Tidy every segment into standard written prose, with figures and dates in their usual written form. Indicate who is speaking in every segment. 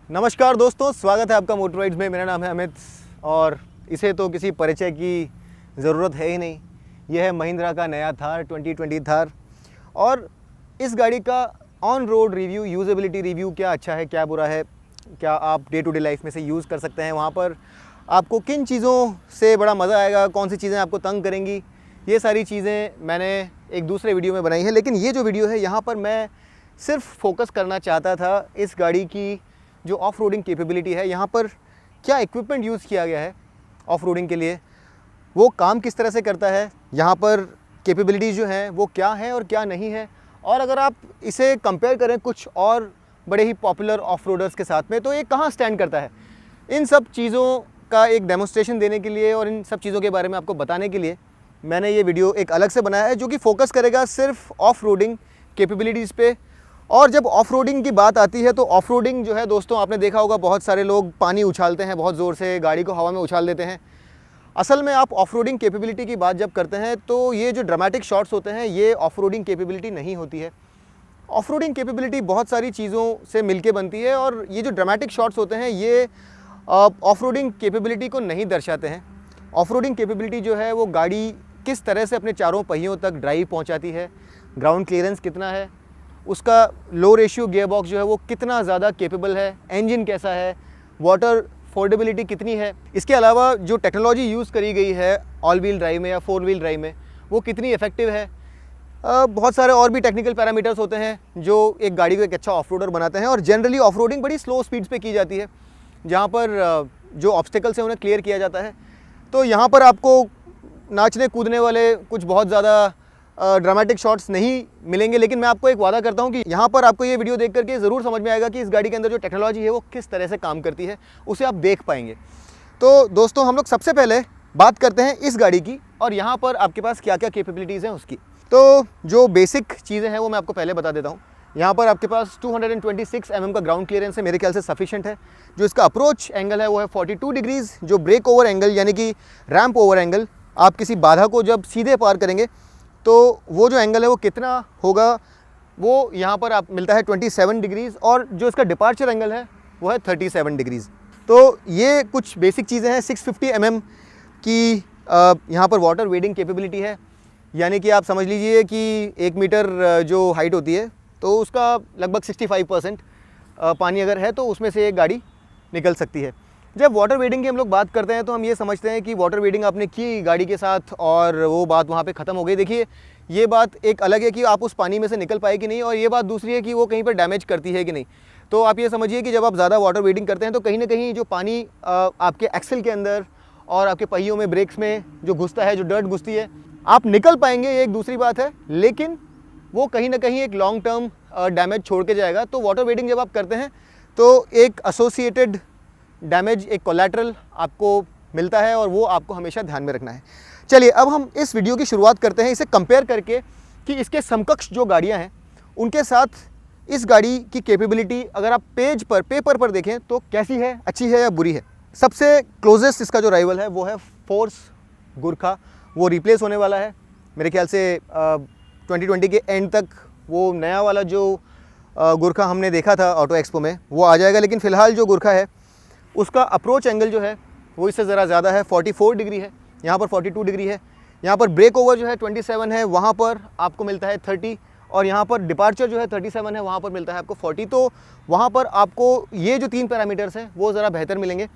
Speaker 1: नमस्कार दोस्तों, स्वागत है आपका मोटर राइड्स में। मेरा नाम है अमित और इसे तो किसी परिचय की ज़रूरत है ही नहीं। यह है महिंद्रा का नया थार 2020 थार। और इस गाड़ी का on road review, usability review, क्या अच्छा है क्या बुरा है, क्या आप डे टू डे लाइफ में से यूज़ कर सकते हैं, वहाँ पर आपको किन चीज़ों से बड़ा मज़ा आएगा, कौन सी चीज़ें आपको तंग करेंगी, ये सारी चीज़ें मैंने एक दूसरे वीडियो में बनाई है। लेकिन ये जो वीडियो है यहाँ पर मैं सिर्फ फोकस करना चाहता था इस गाड़ी की जो ऑफ रोडिंग कैपेबिलिटी है। यहाँ पर क्या इक्विपमेंट यूज़ किया गया है ऑफ रोडिंग के लिए, वो काम किस तरह से करता है, यहाँ पर कैपेबिलिटीज़ जो हैं वो क्या है और क्या नहीं है। और अगर आप इसे कंपेयर करें कुछ और बड़े ही पॉपुलर ऑफ रोडर्स के साथ में, तो ये कहाँ स्टैंड करता है, इन सब चीज़ों का एक डेमोन्स्ट्रेशन देने के लिए और इन सब चीज़ों के बारे में आपको बताने के लिए मैंने ये वीडियो एक अलग से बनाया है, जो कि फोकस करेगा सिर्फ ऑफ रोडिंग कैपेबिलिटीज़ पे। और जब ऑफ रोडिंग की बात आती है तो ऑफ रोडिंग जो है दोस्तों, आपने देखा होगा बहुत सारे लोग पानी उछालते हैं, बहुत ज़ोर से गाड़ी को हवा में उछाल देते हैं। असल में आप ऑफ रोडिंग कैपेबिलिटी की बात जब करते हैं तो ये जो ड्रामेटिक शॉट्स होते हैं ये ऑफ रोडिंग कैपेबिलिटी नहीं होती है। ऑफ रोडिंग कैपेबिलिटी बहुत सारी चीज़ों से मिलके बनती है और ये जो ड्रामेटिक शॉट्स होते हैं ये ऑफ रोडिंग कैपेबिलिटी को नहीं दर्शाते हैं। ऑफ रोडिंग कैपेबिलिटी जो है वो गाड़ी किस तरह से अपने चारों पहियों तक ड्राइव पहुंचाती है, ग्राउंड क्लियरेंस कितना है, उसका लो रेशियो गियर बॉक्स जो है वो कितना ज़्यादा कैपेबल है, इंजन कैसा है, वाटर फोर्डेबिलिटी कितनी है, इसके अलावा जो टेक्नोलॉजी यूज़ करी गई है ऑल व्हील ड्राइव में या फोर व्हील ड्राइव में वो कितनी इफेक्टिव है। बहुत सारे और भी टेक्निकल पैरामीटर्स होते हैं जो एक गाड़ी को एक अच्छा ऑफ रोडर बनाते हैं। और जनरली ऑफ रोडिंग बड़ी स्लो स्पीड्स पे की जाती है, जहाँ पर जो ऑब्स्टेकल्स हैं उन्हें क्लियर किया जाता है। तो यहाँ पर आपको नाचने कूदने वाले कुछ बहुत ज़्यादा ड्रामेटिक शॉट्स नहीं मिलेंगे। लेकिन मैं आपको एक वादा करता हूँ कि यहाँ पर आपको ये वीडियो देख करके ज़रूर समझ में आएगा कि इस गाड़ी के अंदर जो टेक्नोलॉजी है वो किस तरह से काम करती है, उसे आप देख पाएंगे। तो दोस्तों, हम लोग सबसे पहले बात करते हैं इस गाड़ी की और यहाँ पर आपके पास क्या क्या कैपेबिलिटीज़ हैं उसकी। तो जो बेसिक चीज़ें हैं वो मैं आपको पहले बता देता हूँ। यहाँ पर आपके पास 226 mm का ग्राउंड क्लियरेंस है, मेरे ख्याल से सफिशिएंट है। जो इसका अप्रोच एंगल है वो है 42 डिग्रीज़। जो ब्रेक ओवर एंगल यानी कि रैंप ओवर एंगल, आप किसी बाधा को जब सीधे पार करेंगे तो वो जो एंगल है वो कितना होगा, वो यहाँ पर आप मिलता है 27 डिग्रीज़। और जो इसका डिपार्चर एंगल है वो है 37 डिग्रीज़। तो ये कुछ बेसिक चीज़ें हैं। 650 mm की यहाँ पर वाटर वेडिंग कैपेबिलिटी है, यानी कि आप समझ लीजिए कि 1 मीटर जो हाइट होती है तो उसका लगभग 65% पानी अगर है तो उसमें से एक गाड़ी निकल सकती है। जब वाटर वेडिंग की हम लोग बात करते हैं तो हम ये समझते हैं कि वाटर वेडिंग आपने की गाड़ी के साथ और वो बात वहाँ पे ख़त्म हो गई। देखिए, ये बात एक अलग है कि आप उस पानी में से निकल पाए कि नहीं, और ये बात दूसरी है कि वो कहीं पर डैमेज करती है कि नहीं। तो आप ये समझिए कि जब आप ज़्यादा वाटर वेडिंग करते हैं तो कहीं ना कहीं जो पानी आपके एक्सल के अंदर और आपके पहियों में, ब्रेक्स में जो घुसता है, जो डर्ट घुसती है, आप निकल पाएंगे, ये एक दूसरी बात है, लेकिन वो कहीं ना कहीं एक लॉन्ग टर्म डैमेज छोड़ के जाएगा। तो वाटर वेडिंग जब आप करते हैं तो एक एसोसिएटेड डैमेज, एक कोलैटरल आपको मिलता है और वो आपको हमेशा ध्यान में रखना है। चलिए, अब हम इस वीडियो की शुरुआत करते हैं इसे कंपेयर करके कि इसके समकक्ष जो गाड़ियां हैं उनके साथ इस गाड़ी की कैपेबिलिटी अगर आप पेपर पर देखें तो कैसी है, अच्छी है या बुरी है। सबसे क्लोजेस्ट इसका जो राइवल है वो है फोर्स गुरखा। वो रिप्लेस होने वाला है मेरे ख्याल से 2020 के एंड तक। वो नया वाला जो गुरखा हमने देखा था ऑटो एक्सपो में वो आ जाएगा, लेकिन फ़िलहाल जो गुरखा है उसका अप्रोच एंगल जो है वो इससे ज़रा ज़्यादा है, 44 डिग्री है, यहाँ पर 42 डिग्री है। यहाँ पर ब्रेक ओवर जो है 27 है, वहाँ पर आपको मिलता है 30, और यहाँ पर डिपार्चर जो है 37 है, वहाँ पर मिलता है आपको 40। तो वहाँ पर आपको ये जो 3 पैरामीटर्स हैं वो ज़रा बेहतर मिलेंगे।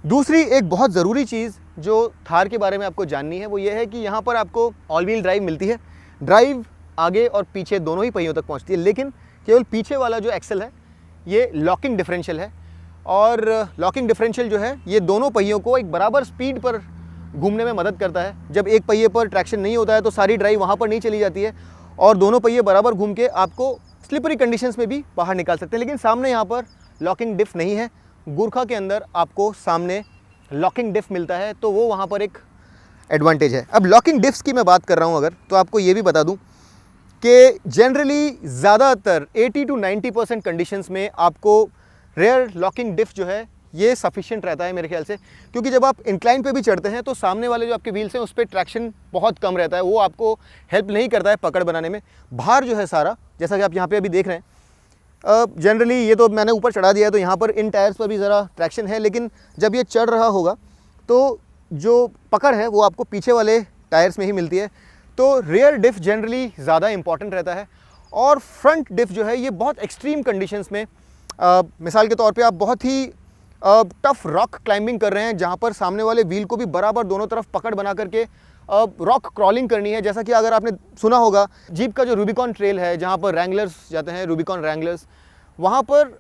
Speaker 1: दूसरी एक बहुत ज़रूरी चीज़ जो थार के बारे में आपको जाननी है वो ये है कि यहाँ पर आपको ऑल व्हील ड्राइव मिलती है। ड्राइव आगे और पीछे दोनों ही पहियों तक पहुँचती है, लेकिन केवल पीछे वाला जो एक्सल है ये लॉकिंग डिफरेंशियल है। और लॉकिंग डिफरेंशियल जो है ये दोनों पहियों को एक बराबर स्पीड पर घूमने में मदद करता है। जब एक पहिए पर ट्रैक्शन नहीं होता है तो सारी ड्राइव वहाँ पर नहीं चली जाती है और दोनों पहिए बराबर घूम के आपको स्लिपरी कंडीशंस में भी बाहर निकाल सकते हैं। लेकिन सामने यहाँ पर लॉकिंग डिफ नहीं है। गुरखा के अंदर आपको सामने लॉकिंग डिफ मिलता है, तो वो वहाँ पर एक एडवांटेज है। अब लॉकिंग डिफ्स की मैं बात कर रहा हूँ अगर, तो आपको ये भी बता दूँ कि जनरली ज़्यादातर 80 to 90% कंडीशंस में आपको रेयर लॉकिंग डिफ जो है ये सफिशिएंट रहता है मेरे ख्याल से, क्योंकि जब आप इंक्लाइन पे भी चढ़ते हैं तो सामने वाले जो आपके व्हील्स हैं उस पर ट्रैक्शन बहुत कम रहता है, वो आपको हेल्प नहीं करता है पकड़ बनाने में। भार जो है सारा, जैसा कि आप यहाँ पे अभी देख रहे हैं, जनरली ये तो मैंने ऊपर चढ़ा दिया है तो यहाँ पर इन टायर्स पर भी ज़रा ट्रैक्शन है, लेकिन जब ये चढ़ रहा होगा तो जो पकड़ है वो आपको पीछे वाले टायर्स में ही मिलती है। तो रियर डिफ जनरली ज़्यादा इंपॉर्टेंट रहता है। और फ्रंट डिफ जो है ये बहुत एक्सट्रीम कंडीशंस में, मिसाल के तौर पे आप बहुत ही टफ रॉक क्लाइंबिंग कर रहे हैं जहाँ पर सामने वाले व्हील को भी बराबर दोनों तरफ पकड़ बना करके रॉक क्रॉलिंग करनी है। जैसा कि अगर आपने सुना होगा जीप का जो रूबिकॉन ट्रेल है जहाँ पर रैंगलर्स जाते हैं, रूबिकॉन रैंगलर्स, वहाँ पर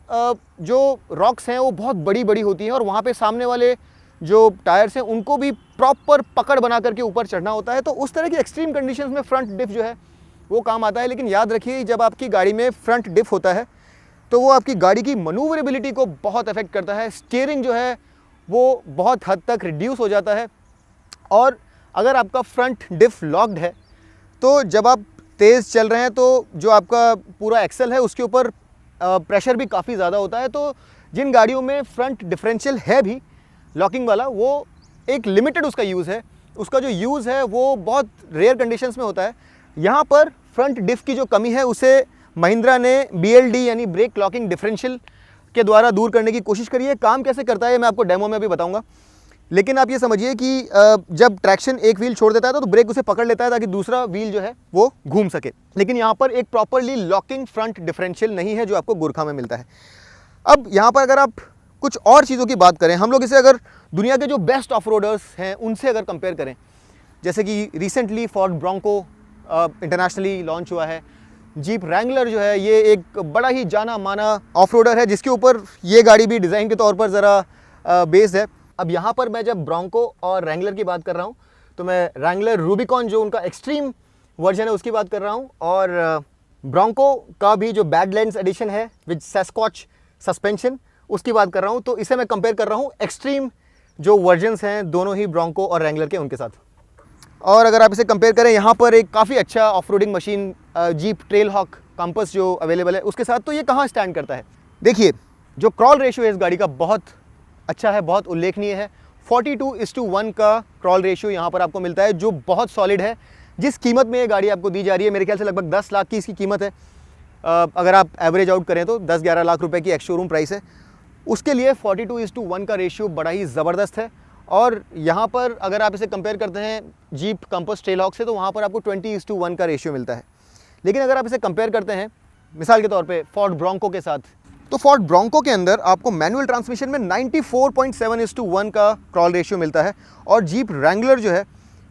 Speaker 1: जो रॉक्स हैं वो बहुत बड़ी बड़ी होती हैं और वहाँ पे सामने वाले जो टायर्स हैं उनको भी प्रॉपर पकड़ बना करके ऊपर चढ़ना होता है। तो उस तरह की एक्सट्रीम कंडीशंस में फ्रंट डिफ जो है वो काम आता है। लेकिन याद रखिए जब आपकी गाड़ी में फ्रंट डिफ होता है तो वो आपकी गाड़ी की मनूवरेबिलिटी को बहुत अफेक्ट करता है। स्टीयरिंग जो है वो बहुत हद तक रिड्यूस हो जाता है। और अगर आपका फ्रंट डिफ लॉक्ड है तो जब आप तेज़ चल रहे हैं तो जो आपका पूरा एक्सल है उसके ऊपर प्रेशर भी काफ़ी ज़्यादा होता है। तो जिन गाड़ियों में फ्रंट डिफरेंशियल है भी लॉकिंग वाला, वो एक लिमिटेड उसका यूज़ है, उसका जो यूज़ है वो बहुत रेयर कंडीशंस में होता है। यहाँ पर फ्रंट डिफ की जो कमी है उसे महिंद्रा ने BLD यानी ब्रेक लॉकिंग डिफरेंशियल के द्वारा दूर करने की कोशिश करी है। काम कैसे करता है मैं आपको डेमो में भी बताऊंगा। लेकिन आप ये समझिए कि जब ट्रैक्शन एक व्हील छोड़ देता है तो ब्रेक उसे पकड़ लेता है ताकि दूसरा व्हील जो है वो घूम सके। लेकिन यहाँ पर एक प्रॉपरली लॉकिंग फ्रंट डिफरेंशियल नहीं है जो आपको गुरखा में मिलता है। अब यहाँ पर अगर आप कुछ और चीज़ों की बात करें, हम लोग इसे अगर दुनिया के जो बेस्ट ऑफ रोडर्स हैं उनसे अगर कंपेयर करें, जैसे कि recently Ford Bronco internationally launch हुआ है, जीप रैंगलर जो है ये एक बड़ा ही जाना माना ऑफ रोडर है जिसके ऊपर ये गाड़ी भी डिज़ाइन के तौर पर ज़रा बेस्ड है। अब यहाँ पर मैं जब ब्रोंको और रैंगलर की बात कर रहा हूँ तो मैं रैंगलर रूबिकॉन जो उनका एक्सट्रीम वर्जन है उसकी बात कर रहा हूँ, और ब्रोंको का भी जो बैडलैंड्स एडिशन है विद सैस्कॉच सस्पेंशन उसकी बात कर रहा हूँ। तो इसे मैं कंपेयर कर रहा हूँ एक्सट्रीम जो वर्जन्स हैं दोनों ही ब्रोंको और रैंगलर के उनके साथ। और अगर आप इसे कंपेयर करें यहाँ पर एक काफ़ी अच्छा off roading machine Jeep Trailhawk Compass जो अवेलेबल है उसके साथ, तो ये कहाँ स्टैंड करता है। देखिए जो क्रॉल रेशियो है इस गाड़ी का बहुत अच्छा है, बहुत उल्लेखनीय है। 42:1 का क्रॉल रेशियो यहाँ पर आपको मिलता है जो बहुत सॉलिड है। जिस कीमत में ये गाड़ी आपको दी जा रही है मेरे ख्याल से लगभग 10 लाख की इसकी कीमत है। अगर आप एवरेज आउट करें तो 10-11 लाख रुपए की एक्स शोरूम प्राइस है। उसके लिए 42:1 का रेशियो बड़ा ही ज़बरदस्त है। और यहाँ पर अगर आप इसे कंपेयर करते हैं जीप कंपस ट्रेल हॉक से तो वहाँ पर आपको 20:1 का रेशियो मिलता है। लेकिन अगर आप इसे कंपेयर करते हैं मिसाल के तौर पे फोर्ड ब्रोंको के साथ, तो फोर्ड ब्रोंको के अंदर आपको मैनुअल ट्रांसमिशन में 94.7:1 का क्रॉल रेशियो मिलता है, और जीप रैंगलर जो है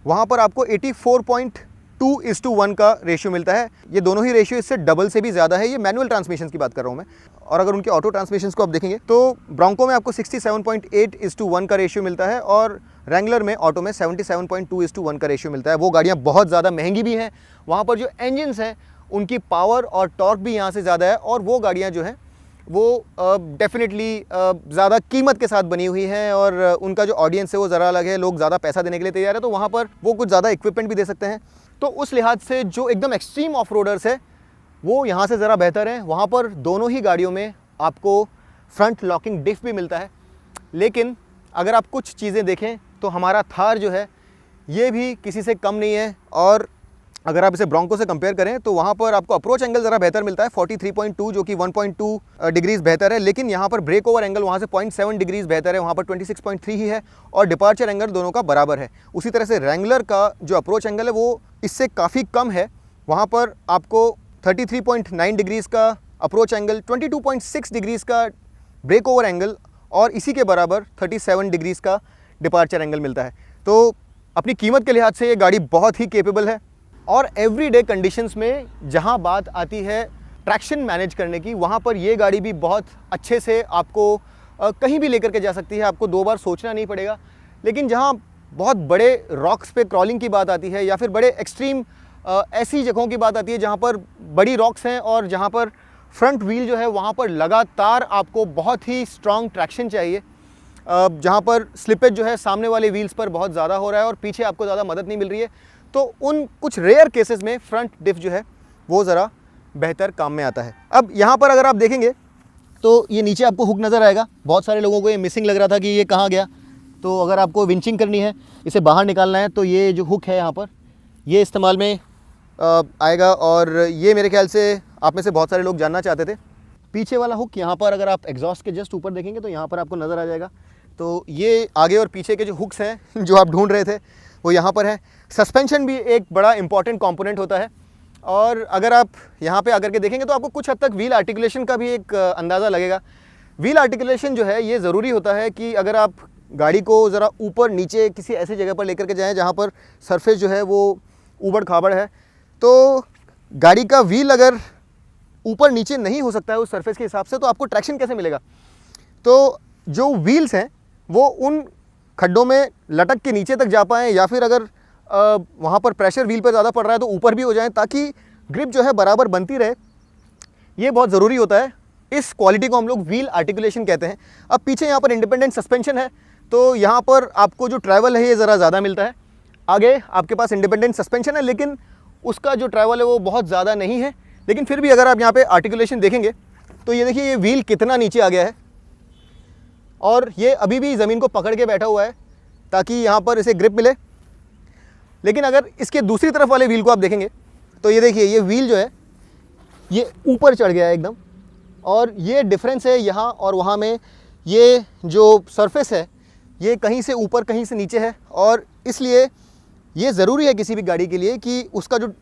Speaker 1: वहाँ पर आपको 84.2:1 का रेशियो मिलता है। ये दोनों ही रेशियो इससे डबल से भी ज़्यादा है। ये मैनुअल ट्रांसमिशन की बात कर रहा हूँ मैं। और अगर उनके ऑटो ट्रांसमिशन को आप देखेंगे तो ब्रोंको में आपको 67.8:1 का रेशियो मिलता है और रैंगलर में ऑटो में 77.2:1 का रेशियो मिलता है। वो गाड़ियाँ बहुत ज़्यादा महंगी भी हैं, वहाँ पर जो इंजन्स हैं उनकी पावर और टॉर्क भी यहाँ से ज़्यादा है, और वो गाड़ियाँ जो हैं वो डेफिनेटली ज़्यादा कीमत के साथ बनी हुई हैं, और उनका जो ऑडियंस है वो ज़रा अलग है। लोग ज़्यादा पैसा देने के लिए तैयार है, तो वहाँ पर वो कुछ ज़्यादा इक्विपमेंट भी दे सकते हैं। तो उस लिहाज से जो एकदम एक्सट्रीम ऑफ रोडर्स है वो यहाँ से ज़रा बेहतर है। वहाँ पर दोनों ही गाड़ियों में आपको फ्रंट लॉकिंग डिफ भी मिलता है। लेकिन अगर आप कुछ चीज़ें देखें तो हमारा थार जो है ये भी किसी से कम नहीं है। और अगर आप इसे ब्रोंको से कंपेयर करें तो वहाँ पर आपको अप्रोच एंगल ज़रा बेहतर मिलता है 43.2 जो कि 1.2 डिग्रीज बेहतर है। लेकिन यहाँ पर ब्रेक ओवर एंगल वहाँ से 0.7 डिग्रीज बेहतर है, वहाँ पर 26.3 ही है, और डिपार्चर एंगल दोनों का बराबर है। उसी तरह से रैंगलर का जो अप्रोच एंगल है वो इससे काफ़ी कम है, वहाँ पर आपको 33.9 डिग्रीज़ का अप्रोच एंगल, 22.6 डिग्रीज़ का ब्रेक ओवर एंगल, और इसी के बराबर 37 डिग्रीज़ का डिपार्चर एंगल मिलता है। तो अपनी कीमत के लिहाज से ये गाड़ी बहुत ही केपेबल है। और एवरीडे कंडीशंस में जहां बात आती है ट्रैक्शन मैनेज करने की, वहां पर ये गाड़ी भी बहुत अच्छे से आपको कहीं भी लेकर के जा सकती है, आपको दो बार सोचना नहीं पड़ेगा। लेकिन जहां बहुत बड़े रॉक्स पे क्रॉलिंग की बात आती है या फिर बड़े एक्सट्रीम ऐसी जगहों की बात आती है जहां पर बड़ी रॉक्स हैं और जहां पर फ्रंट व्हील जो है वहां पर लगातार आपको बहुत ही स्ट्रॉन्ग ट्रैक्शन चाहिए, जहां पर स्लिपेज जो है सामने वाले व्हील्स पर बहुत ज़्यादा हो रहा है और पीछे आपको ज़्यादा मदद नहीं मिल रही है, तो उन कुछ रेयर केसेस में फ्रंट डिफ जो है वो ज़रा बेहतर काम में आता है। अब यहाँ पर अगर आप देखेंगे तो ये नीचे आपको हुक नज़र आएगा। बहुत सारे लोगों को ये मिसिंग लग रहा था कि ये कहाँ गया। तो अगर आपको विंचिंग करनी है, इसे बाहर निकालना है, तो ये जो हुक है यहाँ पर ये इस्तेमाल में आएगा। और ये मेरे ख्याल से आप में से बहुत सारे लोग जानना चाहते थे पीछे वाला हुक यहाँ पर अगर आप एग्जॉस्ट के जस्ट ऊपर देखेंगे तो यहाँ पर आपको नज़र आ जाएगा। तो ये आगे और पीछे के जो हुक्स हैं जो आप ढूंढ रहे थे वो यहाँ पर है। सस्पेंशन भी एक बड़ा इंपॉर्टेंट कंपोनेंट होता है, और अगर आप यहाँ पे आकर के देखेंगे तो आपको कुछ हद तक व्हील आर्टिकुलेशन का भी एक अंदाज़ा लगेगा। व्हील आर्टिकुलेशन जो है ये ज़रूरी होता है कि अगर आप गाड़ी को ज़रा ऊपर नीचे किसी ऐसी जगह पर लेकर के जाएँ जहाँ पर सरफेस जो है वो ऊबड़ खाबड़ है, तो गाड़ी का व्हील अगर ऊपर नीचे नहीं हो सकता है उस सरफेस के हिसाब से, तो आपको ट्रैक्शन कैसे मिलेगा। तो जो व्हील्स हैं वो उन खड्डों में लटक के नीचे तक जा पाएँ, या फिर अगर वहाँ पर प्रेशर व्हील पर ज़्यादा पड़ रहा है तो ऊपर भी हो जाए, ताकि ग्रिप जो है बराबर बनती रहे। ये बहुत ज़रूरी होता है। इस क्वालिटी को हम लोग व्हील आर्टिकुलेशन कहते हैं। अब पीछे यहाँ पर इंडिपेंडेंट सस्पेंशन है, तो यहाँ पर आपको जो ट्रैवल है ये ज़रा ज़्यादा मिलता है। आगे आपके पास इंडिपेंडेंट सस्पेंशन है, लेकिन उसका जो ट्रैवल है वो बहुत ज़्यादा नहीं है। लेकिन फिर भी अगर आप यहाँ पे आर्टिकुलेशन देखेंगे तो ये देखिए ये व्हील कितना नीचे आ गया है, और ये अभी भी ज़मीन को पकड़ के बैठा हुआ है ताकि यहाँ पर इसे ग्रिप मिले। लेकिन अगर इसके दूसरी तरफ वाले व्हील को आप देखेंगे तो ये देखिए ये व्हील जो है ये ऊपर चढ़ गया है एकदम, और ये डिफरेंस है यहाँ और वहाँ में। ये जो सरफेस है ये कहीं से ऊपर कहीं से नीचे है, और इसलिए ये ज़रूरी है किसी भी गाड़ी के लिए कि उसका जो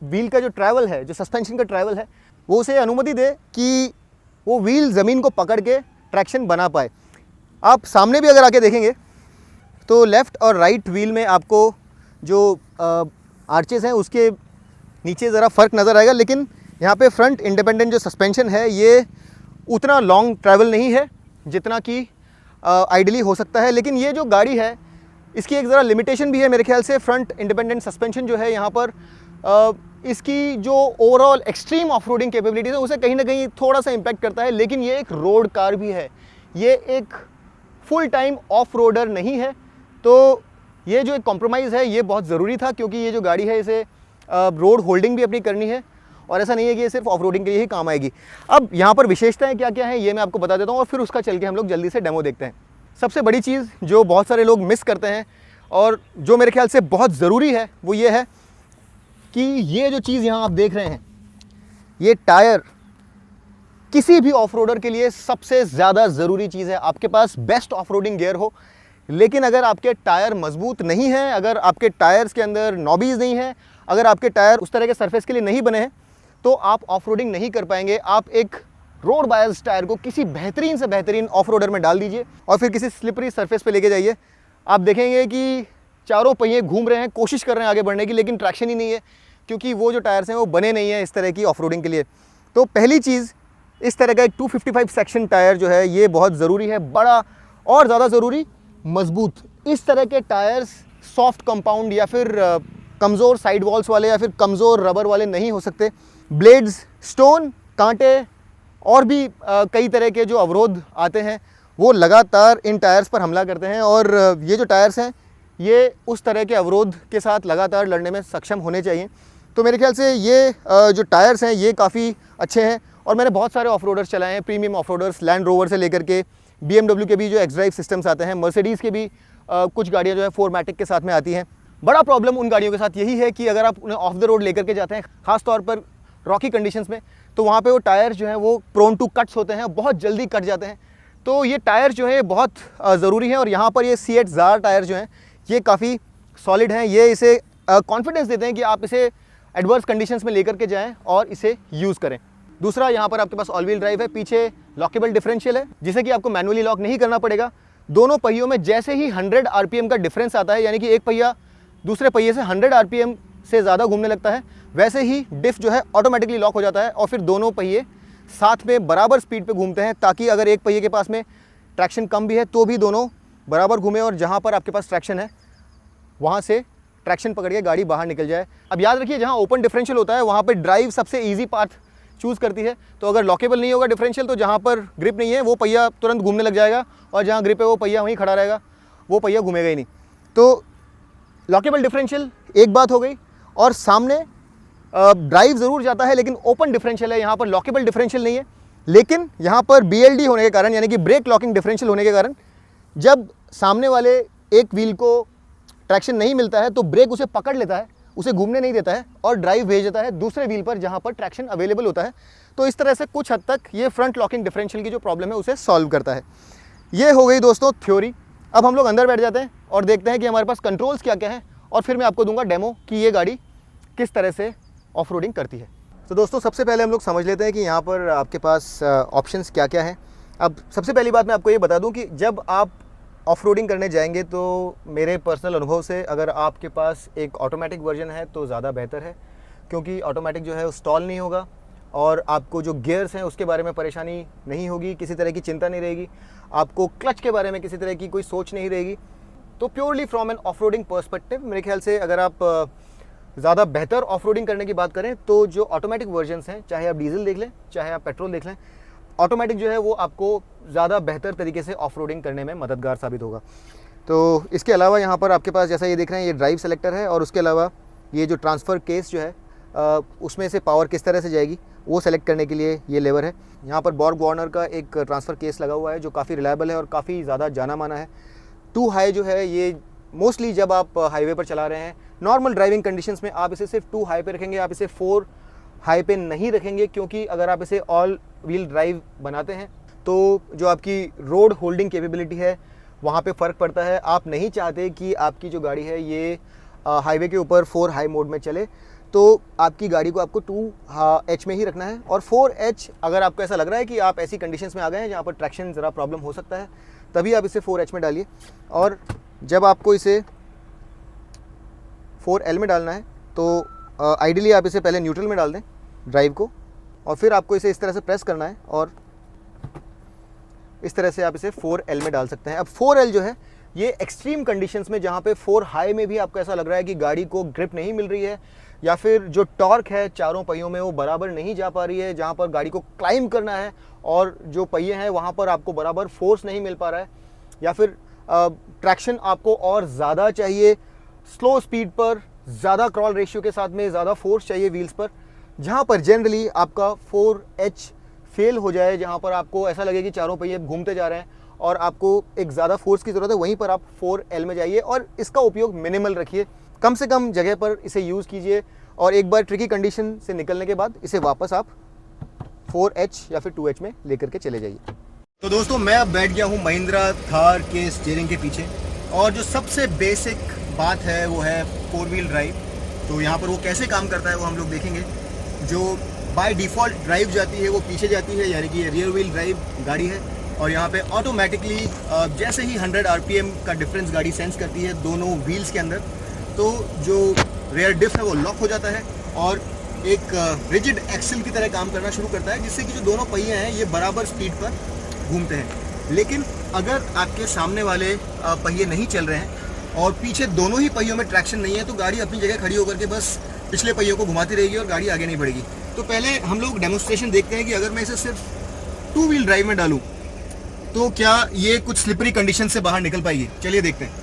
Speaker 1: व्हील का जो ट्रैवल है, जो सस्पेंशन का ट्रैवल है, वो उसे अनुमति दे कि वो व्हील ज़मीन को पकड़ के ट्रैक्शन बना पाए। आप सामने भी अगर आके देखेंगे तो लेफ़्ट और राइट व्हील में आपको जो आर्चेस हैं उसके नीचे ज़रा फ़र्क नज़र आएगा, लेकिन यहाँ पे फ्रंट इंडिपेंडेंट जो सस्पेंशन है ये उतना लॉन्ग ट्रैवल नहीं है जितना कि आइडियली हो सकता है। लेकिन ये जो गाड़ी है इसकी एक ज़रा लिमिटेशन भी है मेरे ख्याल से। फ्रंट इंडिपेंडेंट सस्पेंशन जो है यहाँ पर इसकी जो overall extreme off roading capabilities है उसे कहीं ना कहीं थोड़ा सा इम्पैक्ट करता है। लेकिन ये एक रोड कार भी है, ये एक फुल टाइम ऑफ रोडर नहीं है। तो ये जो एक कॉम्प्रोमाइज़ है ये बहुत ज़रूरी था, क्योंकि ये जो गाड़ी है इसे रोड होल्डिंग भी अपनी करनी है, और ऐसा नहीं है कि ये सिर्फ ऑफ रोडिंग के लिए ही काम आएगी। अब यहाँ पर विशेषताएं क्या क्या हैं ये मैं आपको बता देता हूँ, और फिर उसका चल के हम लोग जल्दी से डेमो देखते हैं। सबसे बड़ी चीज़ जो बहुत सारे लोग मिस करते हैं और जो मेरे ख्याल से बहुत ज़रूरी है वो ये है कि ये जो चीज़ यहाँ आप देख रहे हैं, ये टायर किसी भी ऑफ रोडर के लिए सबसे ज़्यादा ज़रूरी चीज़ है। आपके पास बेस्ट ऑफ रोडिंग गियर हो, लेकिन अगर आपके टायर मजबूत नहीं हैं, अगर आपके टायर्स के अंदर नॉबीज़ नहीं है, अगर आपके टायर उस तरह के सरफेस के लिए नहीं बने हैं, तो आप ऑफ रोडिंग नहीं कर पाएंगे। आप एक रोड बायस टायर को किसी बेहतरीन से बेहतरीन ऑफ रोडर में डाल दीजिए और फिर किसी स्लिपरी सरफेस पे लेके जाइए, आप देखेंगे कि चारों पहिए घूम रहे हैं, कोशिश कर रहे हैं आगे बढ़ने की, लेकिन ट्रैक्शन ही नहीं है, क्योंकि वो जो टायर्स हैं वो बने नहीं हैं इस तरह की ऑफ रोडिंग के लिए। तो पहली चीज़, इस तरह का एक 255 सेक्शन टायर जो है ये बहुत ज़रूरी है, बड़ा और ज़्यादा ज़रूरी मजबूत। इस तरह के टायर्स सॉफ्ट कंपाउंड या फिर कमज़ोर साइड वॉल्स वाले या फिर कमज़ोर रबर वाले नहीं हो सकते। ब्लेड्स, स्टोन, कांटे और भी कई तरह के जो अवरोध आते हैं वो लगातार इन टायर्स पर हमला करते हैं, और ये जो टायर्स हैं ये उस तरह के अवरोध के साथ लगातार लड़ने में सक्षम होने चाहिए। तो मेरे ख्याल से ये जो टायर्स हैं ये काफ़ी अच्छे हैं, और मैंने बहुत सारे ऑफ रोडर्स चलाए हैं, premium of roaders, land rover से लेकर के BMW के भी जो एक्स ड्राइव सिस्टम्स आते हैं, मर्सिडीज़ के भी कुछ गाड़ियाँ जो है 4मैटिक के साथ में आती हैं। बड़ा प्रॉब्लम उन गाड़ियों के साथ यही है कि अगर आप उन्हें ऑफ द रोड लेकर के जाते हैं, ख़ास तौर पर रॉकी कंडीशंस में, तो वहाँ पे वो टायर जो हैं वो प्रोन टू कट्स होते हैं, बहुत जल्दी कट जाते हैं। तो ये टायर जो है बहुत ज़रूरी है, और यहाँ पर ये C8 ज़ार टायर जो हैं ये काफ़ी सॉलिड हैं। ये इसे कॉन्फिडेंस देते हैं कि आप इसे एडवर्स कंडीशंस में लेकर के जाएँ और इसे यूज़ करें। दूसरा, यहाँ पर आपके पास ऑल व्हील ड्राइव है, पीछे लॉकेबल डिफरेंशियल है जिसे कि आपको मैनुअली लॉक नहीं करना पड़ेगा। दोनों पहियों में जैसे ही 100 RPM का डिफरेंस आता है, यानी कि एक पहिया दूसरे पहिए से 100 RPM से ज़्यादा घूमने लगता है, वैसे ही डिफ जो है ऑटोमेटिकली लॉक हो जाता है, और फिर दोनों पहिए साथ में बराबर स्पीड पे घूमते हैं, ताकि अगर एक पहिए के पास में ट्रैक्शन कम भी है तो भी दोनों बराबर घूमे, और जहाँ पर आपके पास ट्रैक्शन है वहाँ से ट्रैक्शन पकड़ के गाड़ी बाहर निकल जाए। अब याद रखिए, जहाँ ओपन डिफरेंशियल होता है वहाँ पर ड्राइव सबसे ईजी पाथ चूज़ करती है। तो अगर लॉकेबल नहीं होगा डिफरेंशियल, तो जहाँ पर ग्रिप नहीं है वो पहिया तुरंत घूमने लग जाएगा, और जहाँ ग्रिप है वो पहिया वहीं खड़ा रहेगा, वो पहिया घूमेगा ही नहीं। तो लॉकेबल डिफरेंशियल एक बात हो गई, और सामने ड्राइव ज़रूर जाता है लेकिन ओपन डिफरेंशियल है, यहाँ पर लॉकेबल डिफरेंशियल नहीं है। लेकिन यहाँ पर BLD होने के कारण, यानी कि ब्रेक लॉकिंग डिफरेंशियल होने के कारण, जब सामने वाले एक व्हील को ट्रैक्शन नहीं मिलता है तो ब्रेक उसे पकड़ लेता है, उसे घूमने नहीं देता है और ड्राइव भेज देता है दूसरे व्हील पर जहाँ पर ट्रैक्शन अवेलेबल होता है। तो इस तरह से कुछ हद तक ये फ्रंट लॉकिंग डिफरेंशियल की जो प्रॉब्लम है उसे सॉल्व करता है। ये हो गई दोस्तों थ्योरी। अब हम लोग अंदर बैठ जाते हैं और देखते हैं कि हमारे पास कंट्रोल्स क्या क्या है, और फिर मैं आपको दूंगा डेमो कि ये गाड़ी किस तरह से ऑफ रोडिंग करती है। तो दोस्तों सबसे पहले हम लोग समझ लेते हैं कि यहाँ पर आपके पास ऑप्शंस क्या क्या हैं। अब सबसे पहली बात मैं आपको ये बता दूं कि जब आप ऑफ रोडिंग करने जाएंगे तो मेरे पर्सनल अनुभव से अगर आपके पास एक ऑटोमेटिक वर्जन है तो ज़्यादा बेहतर है, क्योंकि ऑटोमेटिक जो है वो स्टॉल नहीं होगा और आपको जो गियर्स हैं उसके बारे में परेशानी नहीं होगी, किसी तरह की चिंता नहीं रहेगी, आपको क्लच के बारे में किसी तरह की कोई सोच नहीं रहेगी। तो purely from an off roading perspective मेरे ख्याल से अगर आप ज़्यादा बेहतर ऑफ रोडिंग करने की बात करें तो जो ऑटोमेटिक वर्जन्स हैं, चाहे आप डीजल देख लें चाहे आप पेट्रोल देख लें, ऑटोमेटिक जो है वो आपको ज़्यादा बेहतर तरीके से ऑफ रोडिंग करने में मददगार साबित होगा। तो इसके अलावा यहाँ पर आपके पास जैसा ये देख रहे हैं ये ड्राइव सेलेक्टर है, और उसके अलावा ये जो ट्रांसफ़र केस जो है उसमें से पावर किस तरह से जाएगी वो सेलेक्ट करने के लिए ये लेवर है। यहाँ पर बॉर्ग वार्नर का एक ट्रांसफ़र केस लगा हुआ है जो काफ़ी रिलायबल है और काफ़ी ज़्यादा जाना माना है। 2 हाई जो है ये मोस्टली जब आप हाईवे पर चला रहे हैं नॉर्मल ड्राइविंग कंडीशंस में आप इसे सिर्फ 2 हाई पे रखेंगे, आप इसे 4 हाई पे नहीं रखेंगे, क्योंकि अगर आप इसे ऑल व्हील ड्राइव बनाते हैं तो जो आपकी रोड होल्डिंग कैपेबिलिटी है वहाँ पे फ़र्क पड़ता है। आप नहीं चाहते कि आपकी जो गाड़ी है ये हाईवे के ऊपर 4 हाई मोड में चले, तो आपकी गाड़ी को आपको 2H में ही रखना है। और 4H अगर आपको ऐसा लग रहा है कि आप ऐसी कंडीशंस में आ गए हैं जहाँ पर ट्रैक्शन ज़रा प्रॉब्लम हो सकता है, तभी आप इसे 4H में डालिए। और जब आपको इसे 4L में डालना है तो आइडियली आप इसे पहले न्यूट्रल में डाल दें ड्राइव को, और फिर आपको इसे इस तरह से प्रेस करना है और इस तरह से आप इसे 4L में डाल सकते हैं। अब 4L जो है ये एक्सट्रीम कंडीशंस में जहाँ पे 4 हाई में भी आपको ऐसा लग रहा है कि गाड़ी को ग्रिप नहीं मिल रही है, या फिर जो टॉर्क है चारों पहियों में वो बराबर नहीं जा पा रही है, जहाँ पर गाड़ी को क्लाइंब करना है और जो पहिए हैं वहाँ पर आपको बराबर फोर्स नहीं मिल पा रहा है, या फिर ट्रैक्शन आपको और ज़्यादा चाहिए, स्लो स्पीड पर ज़्यादा क्रॉल रेशियो के साथ में ज़्यादा फोर्स चाहिए व्हील्स पर, जहाँ पर जनरली आपका 4H फेल हो जाए, जहाँ पर आपको ऐसा लगे कि चारों पहिए घूमते जा रहे हैं और आपको एक ज़्यादा फोर्स की ज़रूरत है, वहीं पर आप 4L में जाइए और इसका उपयोग मिनिमल रखिए, कम से कम जगह पर इसे यूज़ कीजिए, और एक बार ट्रिकी कंडीशन से निकलने के बाद इसे वापस आप 4H या फिर 2H में लेकर के चले जाइए। तो दोस्तों मैं अब बैठ गया हूँ महिंद्रा थार के स्टीयरिंग के पीछे, और जो सबसे बेसिक बात है वो है 4 व्हील ड्राइव। तो यहाँ पर वो कैसे काम करता है वो हम लोग देखेंगे। जो बाय डिफ़ॉल्ट ड्राइव जाती है वो पीछे जाती है, यानी कि रियर व्हील ड्राइव गाड़ी है, और यहाँ पे ऑटोमेटिकली जैसे ही 100 RPM का डिफरेंस गाड़ी सेंस करती है दोनों व्हील्स के अंदर, तो जो रेयर डिफ है वो लॉक हो जाता है और एक रिजिड एक्सल की तरह काम करना शुरू करता है, जिससे कि जो दोनों पहिए हैं ये बराबर स्पीड पर घूमते हैं। लेकिन अगर आपके सामने वाले पहिए नहीं चल रहे हैं और पीछे दोनों ही पहियों में ट्रैक्शन नहीं है, तो गाड़ी अपनी जगह खड़ी होकर के बस पिछले पहियों को घुमाती रहेगी और गाड़ी आगे नहीं बढ़ेगी। तो पहले हम लोग डेमोन्स्ट्रेशन देखते हैं कि अगर मैं इसे सिर्फ 2 व्हील ड्राइव में डालूं तो क्या ये कुछ स्लिपरी कंडीशन से बाहर निकल पाएगी। चलिए देखते हैं।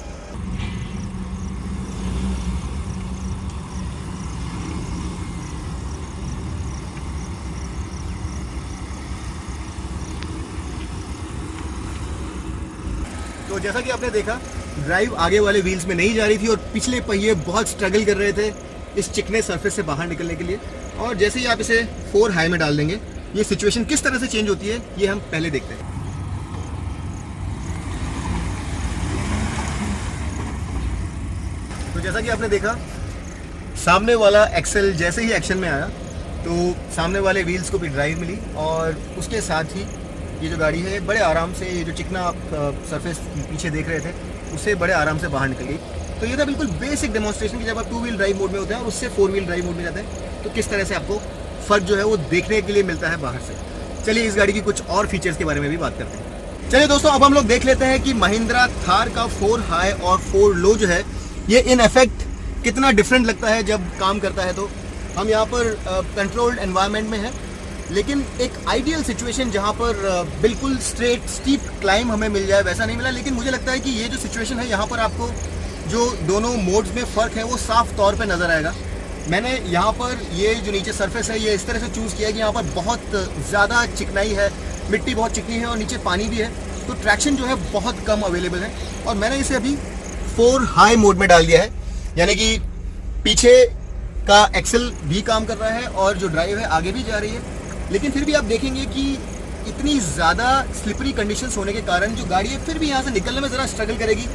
Speaker 1: तो जैसा कि आपने देखा ड्राइव आगे वाले व्हील्स में नहीं जा रही थी और पिछले पहिए बहुत स्ट्रगल कर रहे थे इस चिकने सरफेस से बाहर निकलने के लिए, और जैसे ही आप इसे 4 हाई में डाल देंगे ये सिचुएशन किस तरह से चेंज होती है ये हम पहले देखते हैं। तो जैसा कि आपने देखा सामने वाला एक्सेल जैसे ही एक्शन में आया तो सामने वाले व्हील्स को भी ड्राइव मिली, और उसके साथ ही ये जो गाड़ी है बड़े आराम से ये जो चिकना आप सरफेस पीछे देख रहे थे उससे बड़े आराम से बाहर निकल गई। तो ये था बिल्कुल बेसिक डेमोन्स्ट्रेशन कि जब आप 2 व्हील ड्राइव मोड में होते हैं और उससे 4 व्हील ड्राइव मोड में जाते हैं तो किस तरह से आपको फ़र्क जो है वो देखने के लिए मिलता है बाहर से। चलिए इस गाड़ी की कुछ और फीचर्स के बारे में भी बात करते हैं। चलिए दोस्तों अब हम लोग देख लेते हैं कि महिंद्रा थार का 4 हाई और 4 लो जो है ये इन इफेक्ट कितना डिफरेंट लगता है जब काम करता है। तो हम यहाँ पर कंट्रोल्ड एनवायरनमेंट में है, लेकिन एक आइडियल सिचुएशन जहाँ पर बिल्कुल स्ट्रेट स्टीप क्लाइम हमें मिल जाए वैसा नहीं मिला। लेकिन मुझे लगता है कि ये जो सिचुएशन है यहाँ पर आपको जो दोनों मोड्स में फ़र्क है वो साफ तौर पे नज़र आएगा। मैंने यहाँ पर ये जो नीचे सरफेस है ये इस तरह से चूज़ किया कि यहाँ पर बहुत ज़्यादा चिकनाई है, मिट्टी बहुत चिकनी है और नीचे पानी भी है, तो ट्रैक्शन जो है बहुत कम अवेलेबल है। और मैंने इसे अभी 4 हाई मोड में डाल दिया है, यानी कि पीछे का एक्सेल भी काम कर रहा है और जो ड्राइव है आगे भी जा रही है। लेकिन फिर भी आप देखेंगे कि इतनी ज़्यादा स्लिपरी कंडीशंस होने के कारण जो गाड़ी है फिर भी यहाँ से निकलने में ज़रा स्ट्रगल करेगी।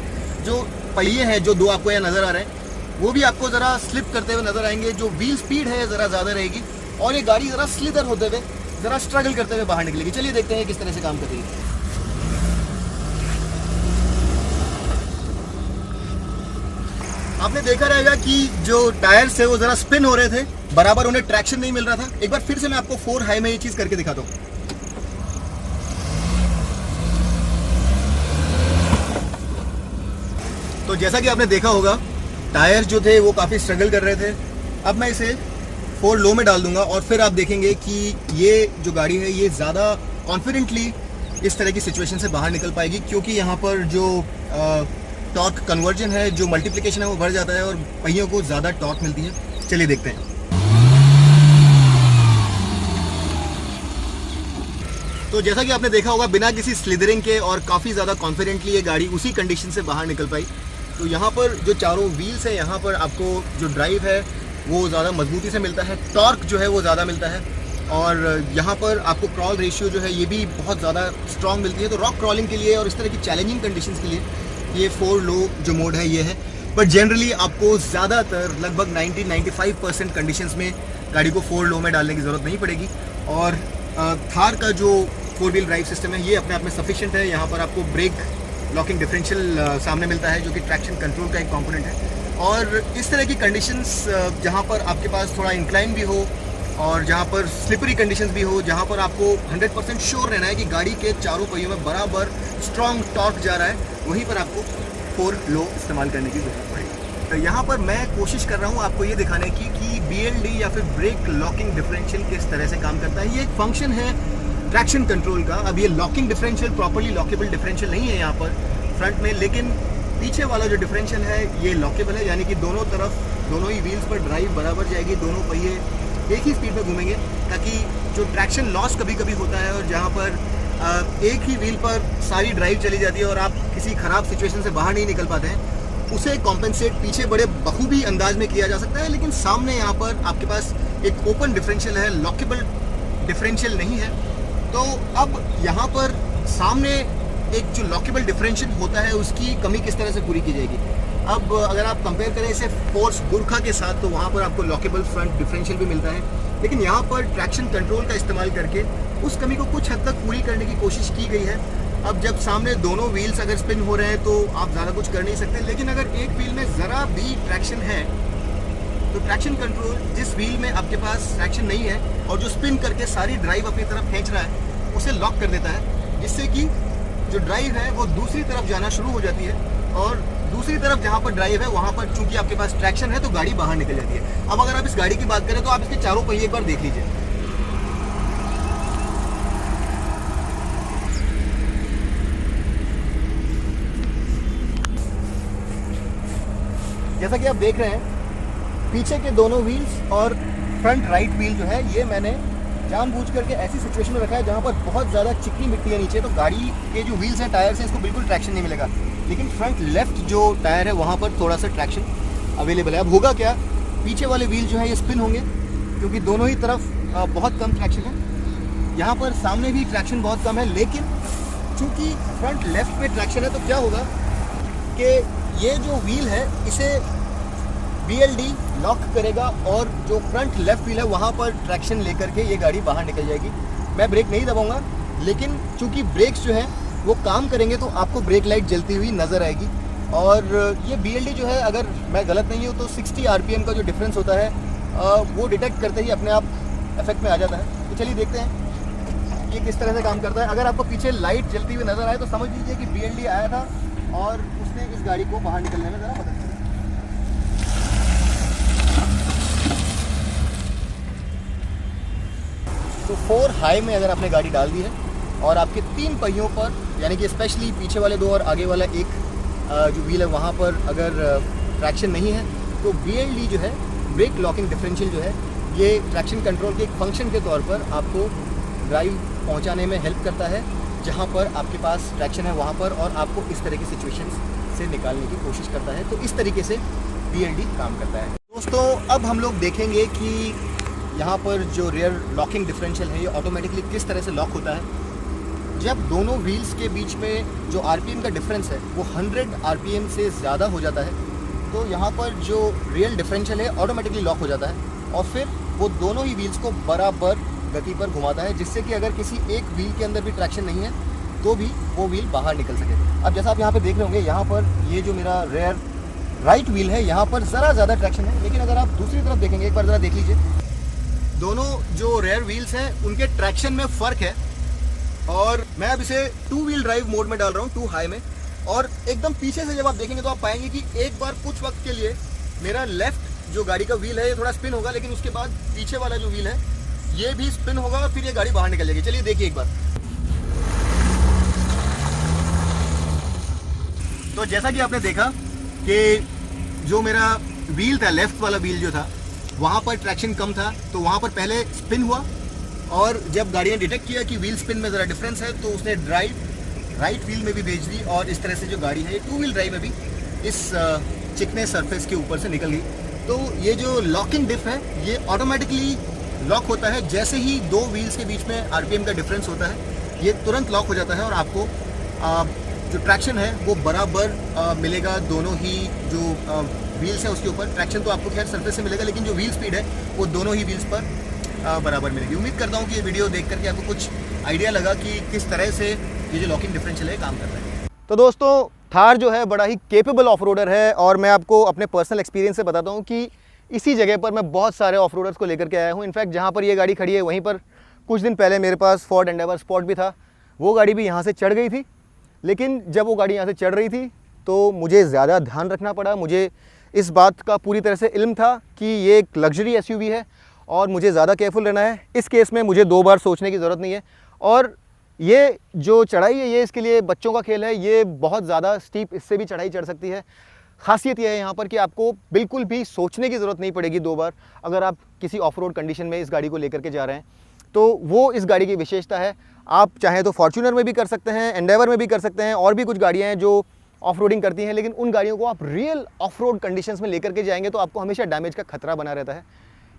Speaker 1: जो पहिए हैं जो दो आपको यहाँ नज़र आ रहे हैं वो भी आपको ज़रा स्लिप करते हुए नज़र आएंगे। जो व्हील स्पीड है ज़रा ज़्यादा रहेगी और ये गाड़ी ज़रा स्लिदर होते हुए ज़रा स्ट्रगल करते हुए बाहर निकलेगी। चलिए देखते हैं किस तरह से काम कर रही है। आपने देखा रहेगा कि जो टायर्स थे वो ज़रा स्पिन हो रहे थे, बराबर उन्हें ट्रैक्शन नहीं मिल रहा था। एक बार फिर से मैं आपको 4 हाई में ये चीज़ करके दिखाता हूँ। तो जैसा कि आपने देखा होगा टायर्स जो थे वो काफ़ी स्ट्रगल कर रहे थे। अब मैं इसे 4 लो में डाल दूंगा और फिर आप देखेंगे कि ये जो गाड़ी है ये ज़्यादा कॉन्फिडेंटली इस तरह की सिचुएशन से बाहर निकल पाएगी, क्योंकि यहाँ पर जो टॉर्क कन्वर्जन है, जो मल्टीप्लिकेशन है वो बढ़ जाता है और पहियों को ज़्यादा टॉर्क मिलती है। चलिए देखते हैं। तो जैसा कि आपने देखा होगा बिना किसी स्लिदरिंग के और काफ़ी ज़्यादा कॉन्फिडेंटली ये गाड़ी उसी कंडीशन से बाहर निकल पाई। तो यहाँ पर जो चारों व्हील्स हैं, यहाँ पर आपको जो ड्राइव है वो ज़्यादा मजबूती से मिलता है, टॉर्क जो है वो ज़्यादा मिलता है और यहाँ पर आपको क्रॉल रेशियो जो है ये भी बहुत ज़्यादा स्ट्रॉन्ग मिलती है। तो रॉक क्रॉलिंग के लिए और इस तरह की चैलेंजिंग कंडीशंस के लिए ये 4 लो जो मोड है ये है। बट जनरली आपको ज़्यादातर लगभग 90-95% कंडीशंस में गाड़ी को 4 लो में डालने की ज़रूरत नहीं पड़ेगी। और थार का जो 4 व्हील ड्राइव सिस्टम है ये अपने आप में सफिशिएंट है। यहाँ पर आपको ब्रेक लॉकिंग डिफरेंशियल सामने मिलता है जो कि ट्रैक्शन कंट्रोल का एक कंपोनेंट है। और इस तरह की कंडीशंस जहाँ पर आपके पास थोड़ा इंक्लाइन भी हो और जहाँ पर स्लिपरी कंडीशंस भी हो, जहाँ पर आपको 100% श्योर रहना है कि गाड़ी के चारों पहियों में बराबर स्ट्रॉन्ग टॉर्क जा रहा है, वहीं पर आपको 4 लो इस्तेमाल करने की ज़रूरत पड़ेगी। तो यहाँ पर मैं कोशिश कर रहा हूँ आपको ये दिखाने की कि BLD या फिर ब्रेक लॉकिंग डिफरेंशियल किस तरह से काम करता है। ये एक फंक्शन है ट्रैक्शन कंट्रोल का। अब ये locking differential properly lockable differential नहीं है यहाँ पर फ्रंट में, लेकिन पीछे वाला जो डिफरेंशियल है ये लॉकेबल है, यानी कि दोनों तरफ दोनों ही व्हील्स पर ड्राइव बराबर जाएगी, दोनों पहिए एक ही स्पीड में घूमेंगे, ताकि जो ट्रैक्शन लॉस कभी कभी होता है और जहाँ पर एक ही व्हील पर सारी ड्राइव चली जाती है और आप किसी ख़राब सिचुएशन से बाहर नहीं निकल पाते हैं, उसे कॉम्पेंसेट पीछे बड़े बखूबी अंदाज में किया जा सकता है। लेकिन सामने यहाँ पर आपके पास एक ओपन डिफरेंशियल है, लॉकेबल डिफरेंशियल नहीं है। तो अब यहाँ पर सामने एक जो लॉकेबल डिफरेंशियल होता है उसकी कमी किस तरह से पूरी की जाएगी। अब अगर आप कंपेयर करें इसे फोर्स गुरखा के साथ तो वहाँ पर आपको लॉकेबल फ्रंट डिफरेंशियल भी मिलता है, लेकिन यहाँ पर ट्रैक्शन कंट्रोल का इस्तेमाल करके उस कमी को कुछ हद तक पूरी करने की कोशिश की गई है। अब जब सामने दोनों व्हील्स अगर स्पिन हो रहे हैं तो आप ज़्यादा कुछ कर नहीं सकते, लेकिन अगर एक व्हील में ज़रा भी ट्रैक्शन है तो ट्रैक्शन कंट्रोल जिस व्हील में आपके पास ट्रैक्शन नहीं है और जो स्पिन करके सारी ड्राइव अपनी तरफ खींच रहा है उसे लॉक कर देता है, जिससे कि जो ड्राइव है वो दूसरी तरफ जाना शुरू हो जाती है और दूसरी तरफ जहाँ पर ड्राइव है वहाँ पर चूंकि आपके पास ट्रैक्शन है तो गाड़ी बाहर निकल जाती है। अब अगर आप इस गाड़ी की बात करें तो आप इसके चारों पहिए एक बार देख लीजिए। जैसा कि आप देख रहे हैं पीछे के दोनों व्हील्स और फ्रंट राइट व्हील जो है ये मैंने जानबूझ करके ऐसी सिचुएशन में रखा है जहाँ पर बहुत ज़्यादा चिकनी मिट्टी है नीचे, तो गाड़ी के जो व्हील्स हैं टायर्स हैं इसको बिल्कुल ट्रैक्शन नहीं मिलेगा। लेकिन फ्रंट लेफ्ट जो टायर है वहाँ पर थोड़ा सा ट्रैक्शन अवेलेबल है। अब होगा क्या, पीछे वाले व्हील जो है ये स्पिन होंगे क्योंकि दोनों ही तरफ बहुत कम ट्रैक्शन है। यहाँ पर सामने भी ट्रैक्शन बहुत कम है, लेकिन चूँकि फ्रंट लेफ्ट में ट्रैक्शन है तो क्या होगा कि ये जो व्हील है इसे BLD लॉक करेगा और जो फ्रंट लेफ्ट व्हील है वहाँ पर ट्रैक्शन लेकर के ये गाड़ी बाहर निकल जाएगी। मैं ब्रेक नहीं दबाऊंगा, लेकिन चूंकि ब्रेक्स जो है वो काम करेंगे तो आपको ब्रेक लाइट जलती हुई नज़र आएगी। और ये BLD जो है अगर मैं गलत नहीं हूँ तो 60 RPM का जो डिफरेंस होता है वो डिटेक्ट करते ही अपने आप इफेक्ट में आ जाता है। तो चलिए देखते हैं ये किस तरह से काम करता है। अगर आपको पीछे लाइट जलती हुई नज़र आए तो समझ लीजिए कि BLD आया था और उसने इस गाड़ी को बाहर निकलने में ज़रा मदद की। तो 4 हाई में अगर आपने गाड़ी डाल दी है और आपके 3 पहियों पर यानी कि स्पेशली पीछे वाले 2 और आगे वाला एक जो व्हील है वहाँ पर अगर ट्रैक्शन नहीं है तो BLD जो है ब्रेक लॉकिंग डिफरेंशियल जो है ये ट्रैक्शन कंट्रोल के एक फंक्शन के तौर पर आपको ड्राइव पहुँचाने में हेल्प करता है जहाँ पर आपके पास ट्रैक्शन है वहाँ पर, और आपको इस तरह की सिचुएशंस से निकालने की कोशिश करता है। तो इस तरीके से BLD काम करता है। दोस्तों अब हम लोग देखेंगे कि यहाँ पर जो रियर लॉकिंग डिफरेंशियल है ये ऑटोमेटिकली किस तरह से लॉक होता है। जब दोनों व्हील्स के बीच में जो आरपीएम का डिफरेंस है वो 100 आरपीएम से ज़्यादा हो जाता है, तो यहाँ पर जो रियल डिफरेंशियल है ऑटोमेटिकली लॉक हो जाता है और फिर वो दोनों ही व्हील्स को बराबर गति पर घुमाता है, जिससे कि अगर किसी एक व्हील के अंदर भी ट्रैक्शन नहीं है तो भी वो व्हील बाहर निकल सके। अब जैसा आप यहाँ पे देख रहे होंगे, यहाँ पर ये जो मेरा रेयर राइट व्हील है यहाँ पर ज़रा ज़्यादा ट्रैक्शन है, लेकिन अगर आप दूसरी तरफ देखेंगे, एक बार ज़रा देख लीजिए, दोनों जो रेयर व्हील्स हैं उनके ट्रैक्शन में फ़र्क है। और मैं अब इसे 2 व्हील ड्राइव मोड में डाल रहा हूँ, 2 हाई में, और एकदम पीछे से जब आप देखेंगे तो आप पाएंगे कि एक बार कुछ वक्त के लिए मेरा लेफ्ट जो गाड़ी का व्हील है ये थोड़ा स्पिन होगा, लेकिन उसके बाद पीछे वाला जो व्हील है ये भी स्पिन होगा और फिर ये गाड़ी बाहर निकल जाएगी। चलिए देखिए एक बार। तो जैसा कि आपने देखा कि जो मेरा व्हील था, लेफ्ट वाला व्हील जो था, वहाँ पर ट्रैक्शन कम था, तो वहाँ पर पहले स्पिन हुआ और जब गाड़ी ने डिटेक्ट किया कि व्हील स्पिन में ज़रा डिफरेंस है तो उसने ड्राइव राइट व्हील में भी भेज दी और इस तरह से जो गाड़ी है ये 2 व्हील ड्राइव में भी इस चिकने सरफेस के ऊपर से निकल गई। तो ये जो लॉकिंग डिफ है ये ऑटोमेटिकली लॉक होता है जैसे ही 2 व्हील्स के बीच में आरपीएम का डिफरेंस होता है, ये तुरंत लॉक हो जाता है और आपको जो ट्रैक्शन है वो बराबर मिलेगा। दोनों ही जो व्हील्स है उसके ऊपर ट्रैक्शन तो आपको खैर सरफेस से मिलेगा, लेकिन जो व्हील स्पीड है वो दोनों ही व्हील्स पर बराबर मिलेगी। उम्मीद करता हूँ कि ये वीडियो देख करके आपको कुछ आइडिया लगा कि किस तरह से ये जो लॉकिंग डिफरेंशियल है काम करता है। तो दोस्तों, थार जो है बड़ा ही केपेबल ऑफ रोडर है और मैं आपको अपने पर्सनल एक्सपीरियंस से बताता हूँ कि इसी जगह पर मैं बहुत सारे ऑफ रोडर्स को लेकर के आया हूँ। इनफैक्ट जहाँ पर ये गाड़ी खड़ी है वहीं पर कुछ दिन पहले मेरे पास फोर्ड एंडेवर स्पॉट भी था, वो गाड़ी भी यहाँ से चढ़ गई थी। लेकिन जब वो गाड़ी यहाँ से चढ़ रही थी तो मुझे ज़्यादा ध्यान रखना पड़ा। मुझे इस बात का पूरी तरह से इल्म था कि ये एक लग्जरी एसयूवी है और मुझे ज़्यादा केयरफुल रहना है। इस केस में मुझे 2 बार सोचने की ज़रूरत नहीं है और ये जो चढ़ाई है ये इसके लिए बच्चों का खेल है। ये बहुत ज़्यादा स्टीप, इससे भी चढ़ाई चढ़ सकती है। खासियत यह है यहाँ पर कि आपको बिल्कुल भी सोचने की ज़रूरत नहीं पड़ेगी 2 बार अगर आप किसी ऑफ रोड कंडीशन में इस गाड़ी को लेकर के जा रहे हैं, तो वो इस गाड़ी की विशेषता है। आप चाहें तो फॉर्च्यूनर में भी कर सकते हैं, एंडेवर में भी कर सकते हैं, और भी कुछ गाड़ियाँ हैं जो ऑफ रोडिंग करती हैं, लेकिन उन गाड़ियों को आप रियल ऑफ रोड कंडीशंस में लेकर के जाएंगे तो आपको हमेशा डैमेज का खतरा बना रहता है।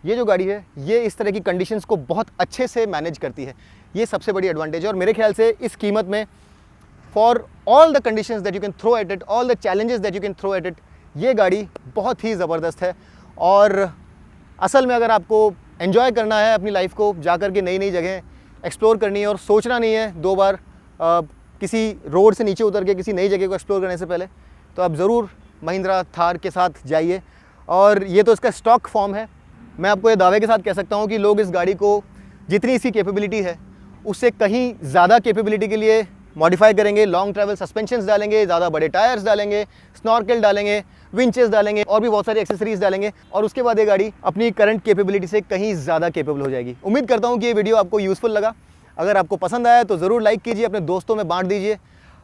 Speaker 1: ये जो गाड़ी है ये इस तरह की कंडीशंस को बहुत अच्छे से मैनेज करती है, ये सबसे बड़ी एडवांटेज है। और मेरे ख्याल से इस कीमत में for all the conditions that you can throw at it, all the challenges that you can throw at it, ये गाड़ी बहुत ही ज़बरदस्त है। और असल में अगर आपको एंजॉय करना है अपनी लाइफ को, जा कर के नई नई जगह एक्सप्लोर करनी है और सोचना नहीं है 2 बार किसी रोड से नीचे उतर के किसी नई जगह को एक्सप्लोर करने से पहले, तो आप ज़रूर महिंद्रा थार के साथ जाइए। और ये तो इसका स्टॉक फॉर्म है। मैं आपको ये दावे के साथ कह सकता हूँ कि लोग इस गाड़ी को जितनी इसकी कैपेबिलिटी है उससे कहीं ज़्यादा कैपेबिलिटी के लिए मॉडिफाई करेंगे, लॉन्ग ट्रैवल सस्पेंशंस डालेंगे, ज़्यादा बड़े टायर्स डालेंगे, स्नॉर्केल डालेंगे, विंचेस डालेंगे और भी बहुत सारी एक्सेसरीज डालेंगे और उसके बाद ये गाड़ी अपनी करंट कैपेबिलिटी से कहीं ज़्यादा कैपेबल हो जाएगी। उम्मीद करता हूँ कि ये वीडियो आपको यूज़फुल लगा। अगर आपको पसंद आया तो ज़रूर लाइक कीजिए, अपने दोस्तों में बांट दीजिए,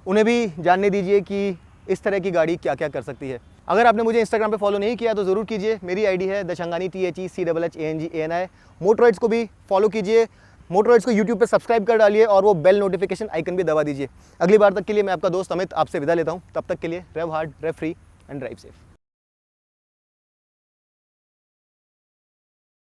Speaker 1: उन्हें भी जानने दीजिए कि इस तरह की गाड़ी क्या क्या कर सकती है। अगर आपने मुझे इंस्टाग्राम पे फॉलो नहीं किया तो ज़रूर कीजिए। मेरी आईडी है दशंगानी THECHHANGANI। मोटरॉइड्स को भी फॉलो कीजिए, मोटरॉइड्स को यूट्यूब पे सब्सक्राइब कर डालिए और वो बेल नोटिफिकेशन आइकन भी दबा दीजिए। अगली बार तक के लिए मैं आपका दोस्त अमित आपसे विदा लेता हूँ। तब तक के लिए rev hard, rev free and drive safe.